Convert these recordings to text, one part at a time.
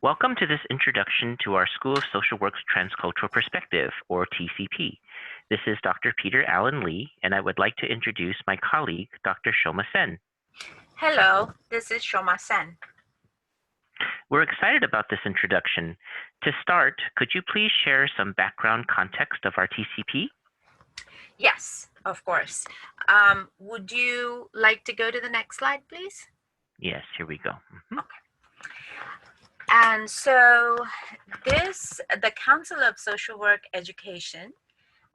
Welcome to this introduction to our School of Social Work's Transcultural Perspective, or TCP. This is Dr. Peter Allen Lee, and I would like to introduce my colleague, Dr. Shoma Sen. Hello, this is Shoma Sen. We're excited about this introduction. To start, could you please share some background context of our TCP? Yes, of course. Would you like to go to the next slide, please? Yes, here we go. Okay. And so the Council of Social Work Education,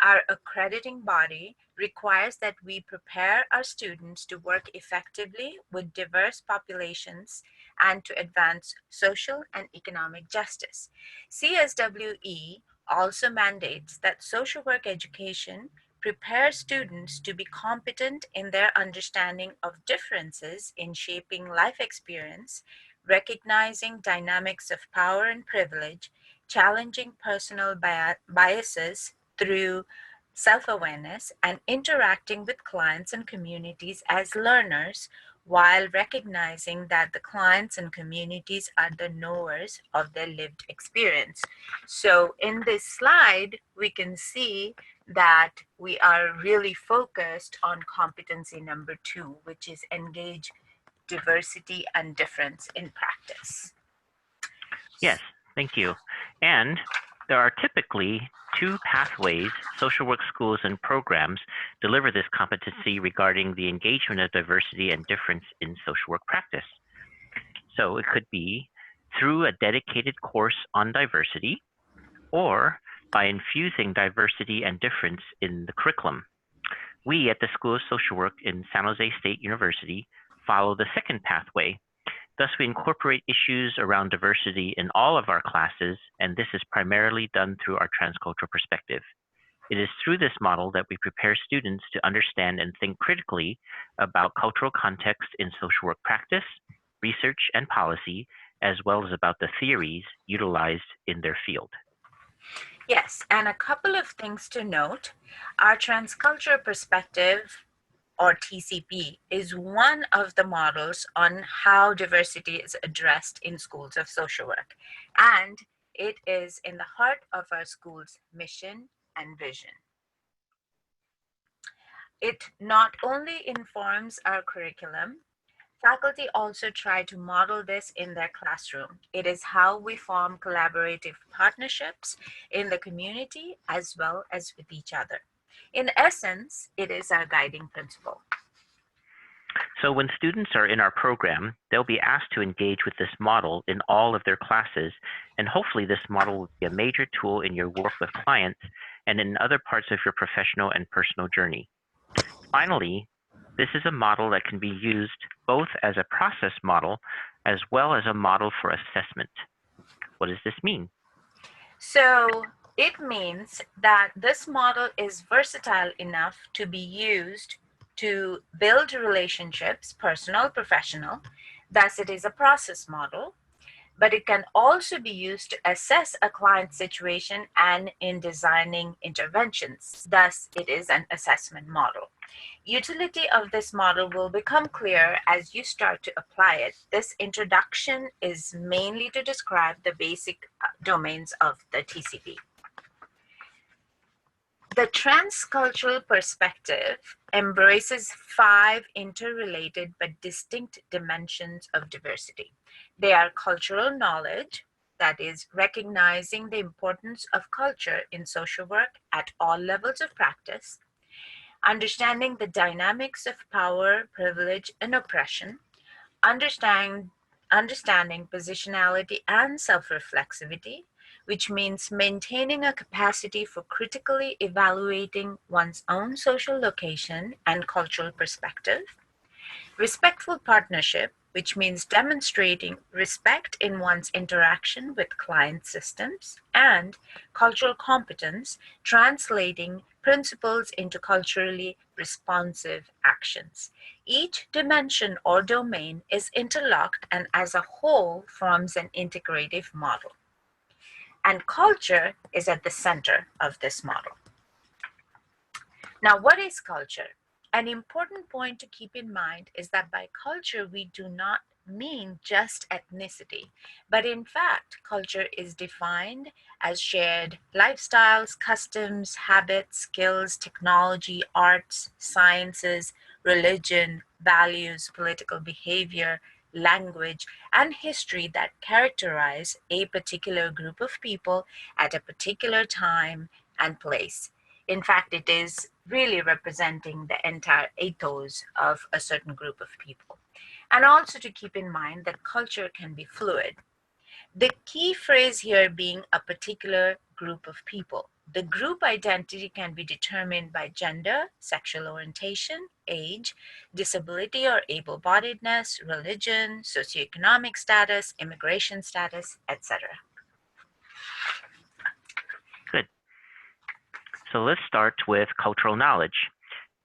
our accrediting body, requires that we prepare our students to work effectively with diverse populations and to advance social and economic justice. CSWE also mandates that social work education prepare students to be competent in their understanding of differences in shaping life experience, recognizing dynamics of power and privilege, challenging personal biases through self-awareness, and interacting with clients and communities as learners, while recognizing that the clients and communities are the knowers of their lived experience. So in this slide, we can see that we are really focused on competency number 2, which is engage diversity and difference in practice. Yes, thank you. And there are typically two pathways social work schools and programs deliver this competency regarding the engagement of diversity and difference in social work practice. So it could be through a dedicated course on diversity, or by infusing diversity and difference in the curriculum. We at the School of Social Work in San Jose State University follow the second pathway. Thus, we incorporate issues around diversity in all of our classes, and this is primarily done through our transcultural perspective. It is through this model that we prepare students to understand and think critically about cultural context in social work practice, research, and policy, as well as about the theories utilized in their field. Yes, and a couple of things to note. Our transcultural perspective, or TCP, is one of the models on how diversity is addressed in schools of social work. And it is in the heart of our school's mission and vision. It not only informs our curriculum, faculty also try to model this in their classroom. It is how we form collaborative partnerships in the community as well as with each other. In essence, it is our guiding principle. So when students are in our program, they'll be asked to engage with this model in all of their classes, and hopefully this model will be a major tool in your work with clients and in other parts of your professional and personal journey. Finally, this is a model that can be used both as a process model as well as a model for assessment. What does this mean? So it means that this model is versatile enough to be used to build relationships, personal, professional. Thus, it is a process model, but it can also be used to assess a client situation and in designing interventions. Thus, it is an assessment model. Utility of this model will become clear as you start to apply it. This introduction is mainly to describe the basic domains of the TCP. The transcultural perspective embraces 5 interrelated but distinct dimensions of diversity. They are cultural knowledge, that is, recognizing the importance of culture in social work at all levels of practice, understanding the dynamics of power, privilege, and oppression, understanding positionality and self-reflexivity, which means maintaining a capacity for critically evaluating one's own social location and cultural perspective, respectful partnership, which means demonstrating respect in one's interaction with client systems, and cultural competence, translating principles into culturally responsive actions. Each dimension or domain is interlocked and as a whole forms an integrative model. And culture is at the center of this model. Now, what is culture? An important point to keep in mind is that by culture, we do not mean just ethnicity, but in fact, culture is defined as shared lifestyles, customs, habits, skills, technology, arts, sciences, religion, values, political behavior, language, and history that characterize a particular group of people at a particular time and place. In fact, it is really representing the entire ethos of a certain group of people. And also to keep in mind that culture can be fluid. The key phrase here being a particular group of people. The group identity can be determined by gender, sexual orientation, age, disability or able-bodiedness, religion, socioeconomic status, immigration status, etc. Good. So let's start with cultural knowledge.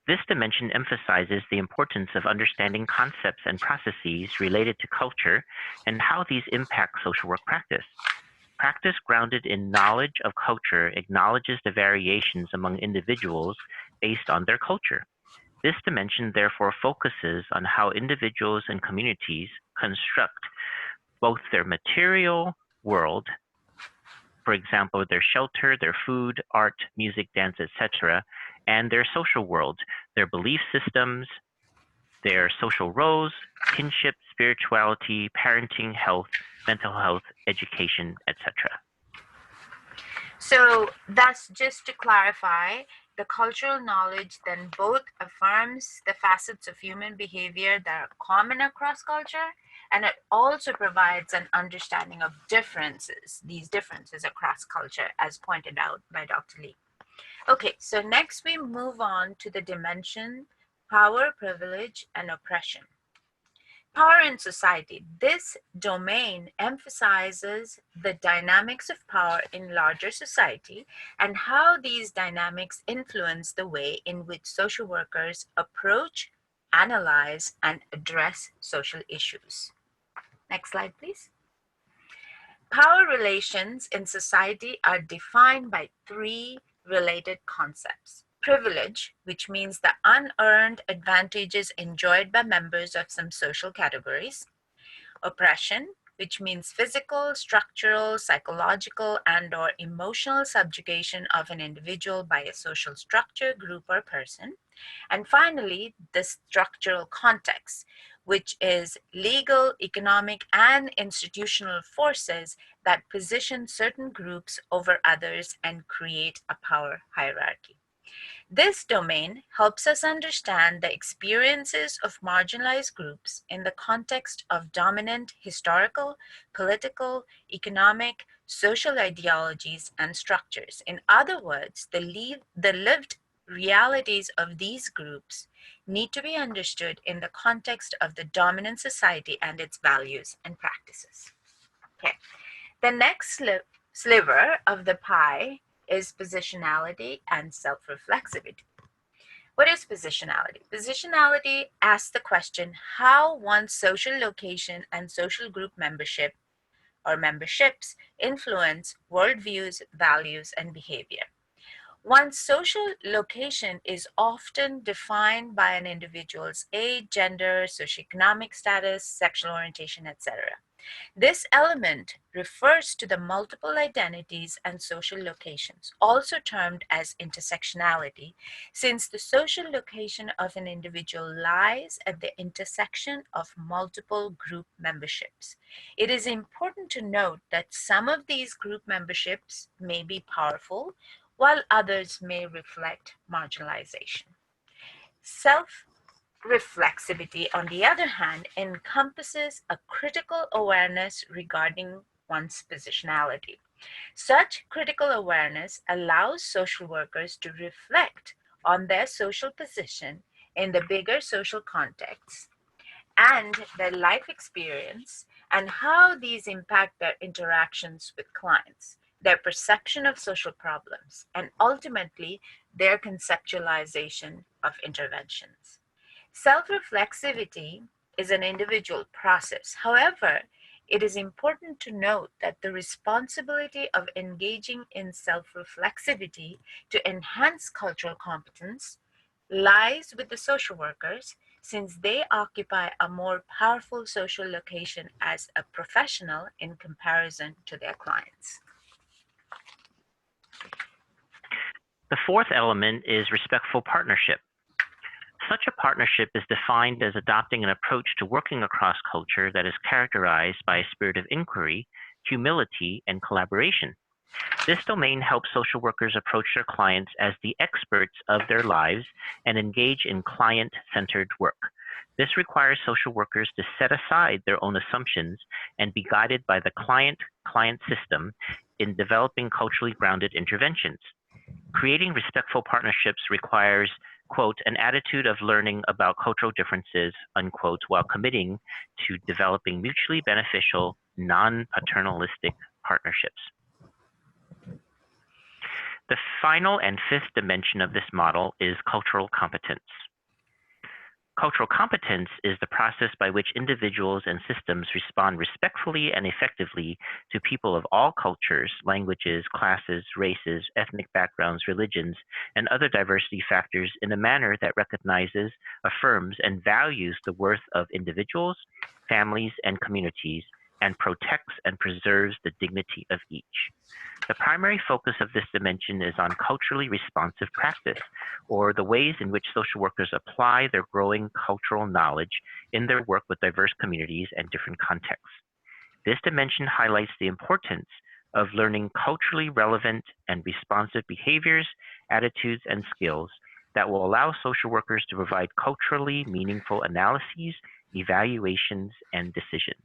This dimension emphasizes the importance of understanding concepts and processes related to culture and how these impact social work practice. Practice grounded in knowledge of culture acknowledges the variations among individuals based on their culture. This dimension therefore focuses on how individuals and communities construct both their material world, for example, their shelter, their food, art, music, dance, etc., and their social world, their belief systems, their social roles, kinship, spirituality, parenting, health, mental health, education, etc. So, thus, just to clarify, the cultural knowledge then both affirms the facets of human behavior that are common across culture, and it also provides an understanding of differences, these differences across culture, as pointed out by Dr. Lee. Okay, so next we move on to the dimension power, privilege, and oppression. Power in society. This domain emphasizes the dynamics of power in larger society and how these dynamics influence the way in which social workers approach, analyze, and address social issues. Next slide, please. Power relations in society are defined by three related concepts. Privilege, which means the unearned advantages enjoyed by members of some social categories. Oppression, which means physical, structural, psychological, and/or emotional subjugation of an individual by a social structure, group, or person. And finally, the structural context, which is legal, economic, and institutional forces that position certain groups over others and create a power hierarchy. This domain helps us understand the experiences of marginalized groups in the context of dominant historical, political, economic, social ideologies and structures. In other words, the lived realities of these groups need to be understood in the context of the dominant society and its values and practices. Okay. The next sliver of the pie is positionality and self-reflexivity. What is positionality? Positionality asks the question how one's social location and social group membership or memberships influence worldviews, values, and behavior. One's social location is often defined by an individual's age, gender, socioeconomic status, sexual orientation, etc. This element refers to the multiple identities and social locations, also termed as intersectionality, since the social location of an individual lies at the intersection of multiple group memberships. It is important to note that some of these group memberships may be powerful, while others may reflect marginalization. Self-reflexivity, on the other hand, encompasses a critical awareness regarding one's positionality. Such critical awareness allows social workers to reflect on their social position in the bigger social context and their life experience and how these impact their interactions with clients, their perception of social problems, and ultimately their conceptualization of interventions. Self-reflexivity is an individual process. However, it is important to note that the responsibility of engaging in self-reflexivity to enhance cultural competence lies with the social workers, since they occupy a more powerful social location as a professional in comparison to their clients. The fourth element is respectful partnership. Such a partnership is defined as adopting an approach to working across culture that is characterized by a spirit of inquiry, humility, and collaboration. This domain helps social workers approach their clients as the experts of their lives and engage in client-centered work. This requires social workers to set aside their own assumptions and be guided by the client-client system in developing culturally grounded interventions. Creating respectful partnerships requires, quote, an attitude of learning about cultural differences, unquote, while committing to developing mutually beneficial, non-paternalistic partnerships. The final and fifth dimension of this model is cultural competence. Cultural competence is the process by which individuals and systems respond respectfully and effectively to people of all cultures, languages, classes, races, ethnic backgrounds, religions, and other diversity factors in a manner that recognizes, affirms, and values the worth of individuals, families, and communities, and protects and preserves the dignity of each. The primary focus of this dimension is on culturally responsive practice, or the ways in which social workers apply their growing cultural knowledge in their work with diverse communities and different contexts. This dimension highlights the importance of learning culturally relevant and responsive behaviors, attitudes, and skills that will allow social workers to provide culturally meaningful analyses, evaluations, and decisions.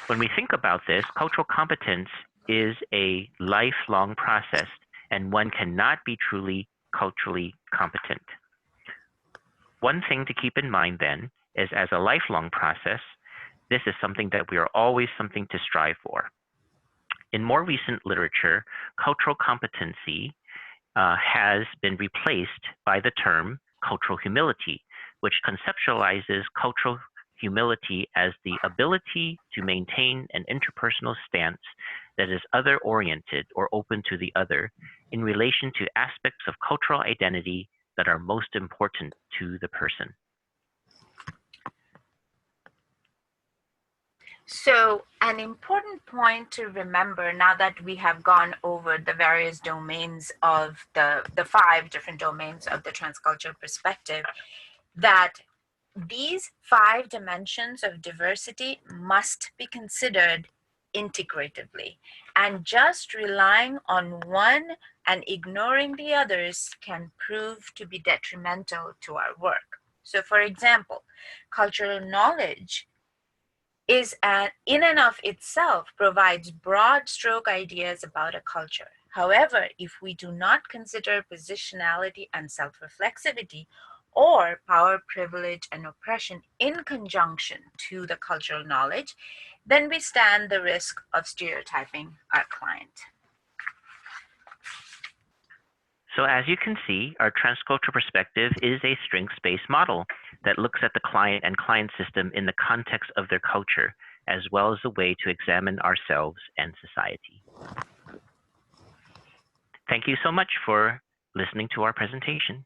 When we think about this, cultural competence is a lifelong process, and one cannot be truly culturally competent. One thing to keep in mind then is, as a lifelong process, this is something that we are always something to strive for. In more recent literature, cultural competency has been replaced by the term cultural humility, which conceptualizes cultural humility as the ability to maintain an interpersonal stance that is other-oriented or open to the other in relation to aspects of cultural identity that are most important to the person. So an important point to remember now that we have gone over the various domains of the 5 different domains of the transcultural perspective, that these 5 dimensions of diversity must be considered integratively, and just relying on one and ignoring the others can prove to be detrimental to our work. So for example, cultural knowledge is in and of itself provides broad stroke ideas about a culture. However, if we do not consider positionality and self-reflexivity, or power, privilege, and oppression in conjunction to the cultural knowledge, then we stand the risk of stereotyping our client. So as you can see, our transcultural perspective is a strengths-based model that looks at the client and client system in the context of their culture, as well as a way to examine ourselves and society. Thank you so much for listening to our presentation.